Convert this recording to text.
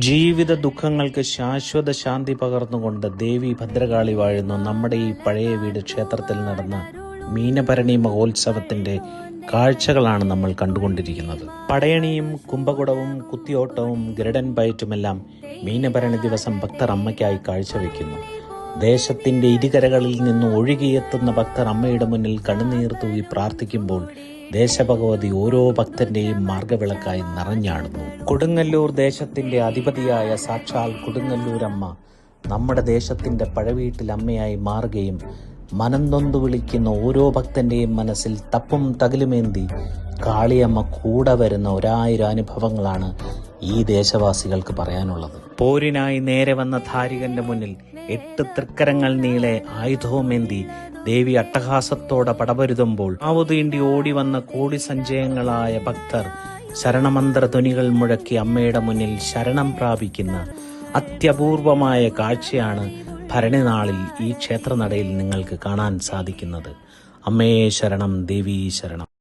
ജീവിത ദുഃഖങ്ങൾക്ക് ശാശ്വത ശാന്തി പകർന്നുകൊണ്ട് ദേവി ഭദ്രകാളി വാഴുന്ന നമ്മുടെ ഈ പഴയ വീട് ക്ഷേത്രത്തിൽ നടന്ന മീനഭരണി മഹോത്സവത്തിന്റെ കാഴ്ചകളാണ് നമ്മൾ കണ്ടുകൊണ്ടിരിക്കുന്നത്. പടയണിയും കുംഭകുടവും കുത്തിയോട്ടവും ഗരുഡൻ പയറ്റുമെല്ലാം മീനഭരണി ദിവസം ഭക്തർ അമ്മയ്ക്കായി കാഴ്ചവെക്കുന്നു. ദേശത്തിന്റെ ഇരുകരകളിൽ നിന്ന് ഒഴുകിയെത്തുന്ന ഭക്തർ അമ്മയുടെ മുന്നിൽ കണ്ണുനീർ തൂവി പ്രാർത്ഥിക്കുമ്പോൾ ദേശഭഗവതി ഓരോ ഭക്തന്റെയും മാർഗവിളക്കായി നിറഞ്ഞാടുന്നു. കൊടുങ്ങല്ലൂർ ദേശത്തിന്റെ അധിപതിയായ സാക്ഷാൽ കൊടുങ്ങല്ലൂരമ്മ നമ്മുടെ ദേശത്തിന്റെ പഴവീട്ടിൽ അമ്മയായി മാറുകയും മനംനൊന്തു വിളിക്കുന്ന ഓരോ ഭക്തന്റെയും മനസ്സിൽ തപ്പും തകിലുമേന്തി കാളിയമ്മ കൂടെ വരുന്ന 1000 അനുഭവങ്ങളാണ് ഈ ദേശവാസികൾക്ക് പറയാനുള്ളത്. പോരിനായി നേരെ വന്ന ധാരികന്റെ മുന്നിൽ 8 തൃക്കരങ്ങൾ നീളെ ആയുധവുമേന്തി ദേവി അട്ടഹാസത്തോടെ പടപൊരുതുമ്പോൾ ആവുതീണ്ടി ഓടി വന്ന കോടി സഞ്ചയങ്ങളായ ഭക്തർ ശരണമന്ത്ര ധ്വനികൾ മുഴക്കി അമ്മയുടെ മുന്നിൽ ശരണം പ്രാപിക്കുന്ന അത്യപൂർവമായ കാഴ്ചയാണ് ഭരണിനാളിൽ ഈ ക്ഷേത്രനടയിൽ നിങ്ങൾക്ക് കാണാൻ സാധിക്കുന്നത്. അമ്മേ ശരണം, ദേവീ ശരണം.